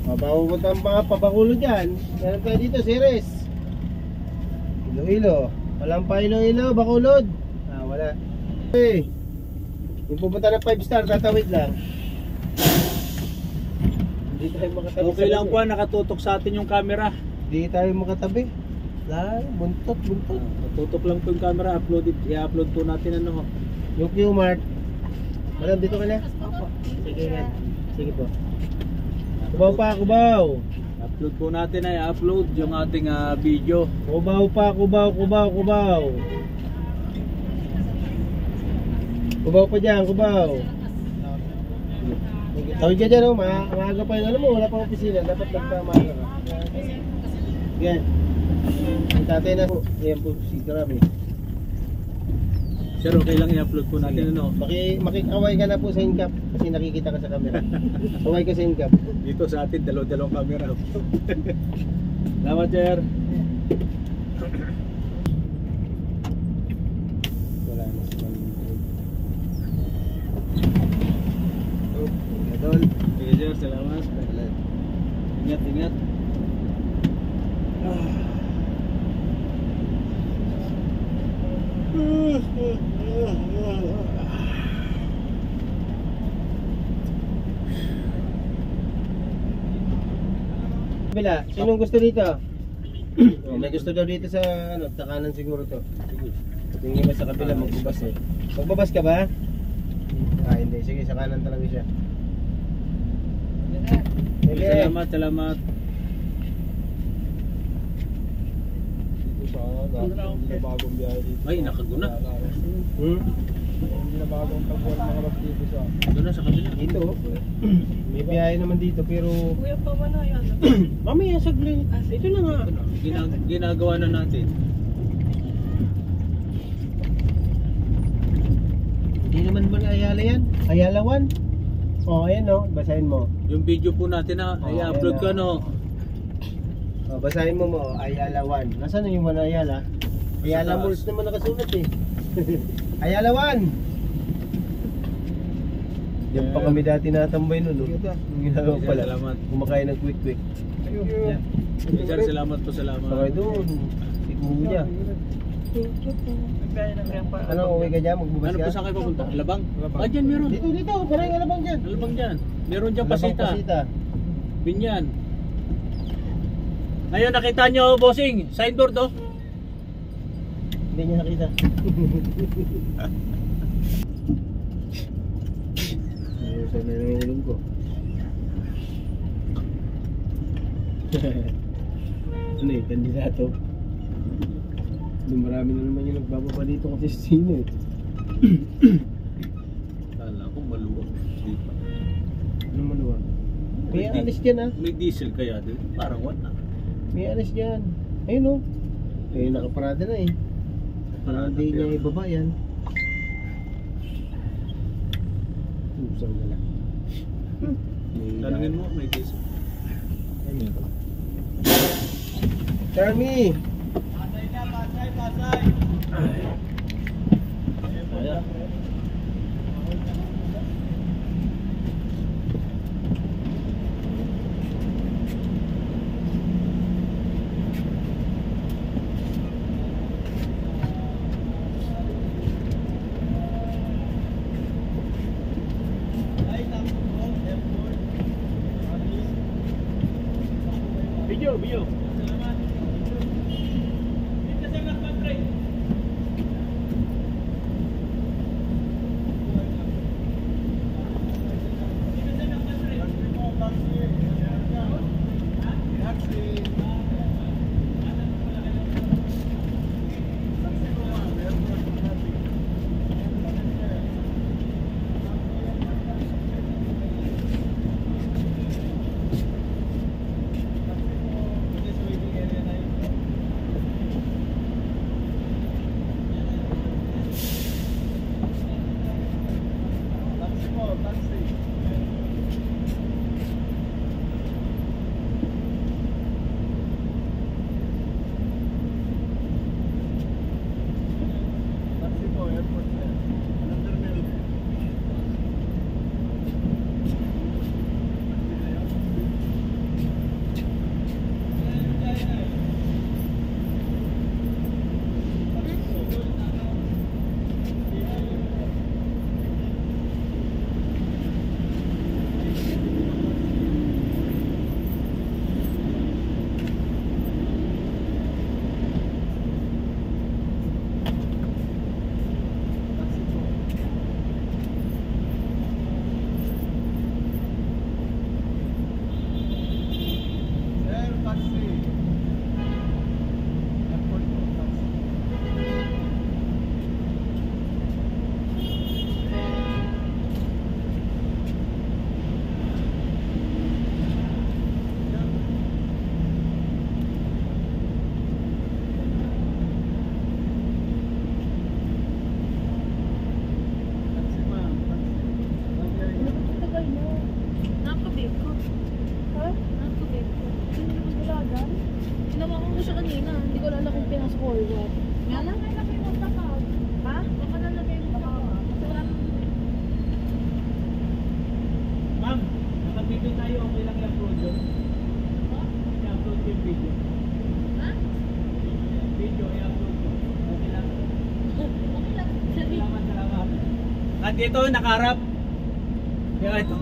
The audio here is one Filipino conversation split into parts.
Mapapunta ang mga papakulo dyan. Meron tayo dito, series. Iloilo. Walang pa Iloilo, Bacolod. Wala. Okay. Yung pupunta ng 5 star, tatawid lang. Hindi tayo makatabi. Okay lang po, nakatutok sa atin yung camera. Hindi tayo makatabi. Buntot. Tutok lang po yung camera, i-upload po natin ano. Yung Q-Mart. Madam, dito ka na? Opo. Sige nga. Sige po. Kubaw pa, kubaw. Upload po natin ay upload yung ating video. Kubaw pa, kubaw. Kubaw pa dyan, kubaw. Tawid ka dyan, maaga pa yun. Alam mo, wala pang opisina. Dapat nagpamaga ka. Yan. Ang tatay na po. Ayan po si Karami. Sir, okay lang i-upload po natin ano. Makikaway ka na po sa incap kasi nakikita ka sa camera. Kaway ka sa incap. Dito sa atin, dalawang camera. Salamat, sir. Wala na si Idol. Sige, sir, salamat. Ingat. Bila, sinong gusto dito? May gusto daw dito sa takanan siguro to. Sige. Tingin mo sa kabila magbabas eh. Magbabas ka ba? Hindi. Sige, sa kanan talaga siya. Sige. Salamat. Bagong biyahe dito. Ay, nakaguna. Hindi na bagong tagpuan mga bag dito sa Doon na sa kabila. Dito. May biyahe naman dito pero Kuya pa man yan. mamaya saglit. Ito na nga. Ginagawa na natin. Hindi naman ba Ayala yan? Ayala 1? Ayan basahin mo. Yung video po natin i-upload ko Basahin mo Ayala 1. Nasaan na yung 1 Ayala? Ayala Malls naman nakasulat eh. Ayala 1. Diyan pa kami dati natambay nun. Yung ginagawa pala. Salamat. Kumakain ng quick. Ayun. Sir, salamat. Sakay doon. Siguro niya. Thank you po. Ano, uwi ka dyan? Magbubas Ano ka? po sa kayo papunta? Alabang? Dyan meron. Dito. Parang alabang dyan. Alabang dyan. Meron dyan Alabang pasita. Binyan. Ngayon nakita nyo, bossing, signboard Hindi niya nakita. Saan na yung ilong ko? Ano kandidato? Marami na naman yung nagbababa dito kasi sino eh. Kala ko maluwag. Ano maluwag? May alis dyan May diesel kaya din. Parang wala. May alis dyan. Ayun nakaparada na eh. Parang hindi niya ibaba yan. Saan ka lang? Tanungin mo, may diesel. Ayun. Charmy! Pasay! Video. kanina. Hindi ko alam kung pinasok ko or what. Nga lang? Nakalagay mo sa pag. Ha? Baka nalagay mo sa pag. Kasi wala nang... Ma'am, nakapito tayo. Okay lang i-upload yun. I-upload yung video. Ha? Video, i-upload yun. Okay lang. Okay lang. Salamat, salamat. At dito, nakarap. Kaya ito.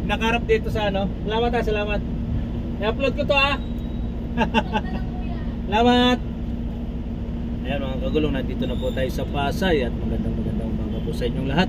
Nakarap dito sa ano. Salamat ha, salamat. I-upload ko to ah. Salamat. Ayan mga kagulong, nandito na po tayo sa Pasay at magandang umaga po sa inyong lahat.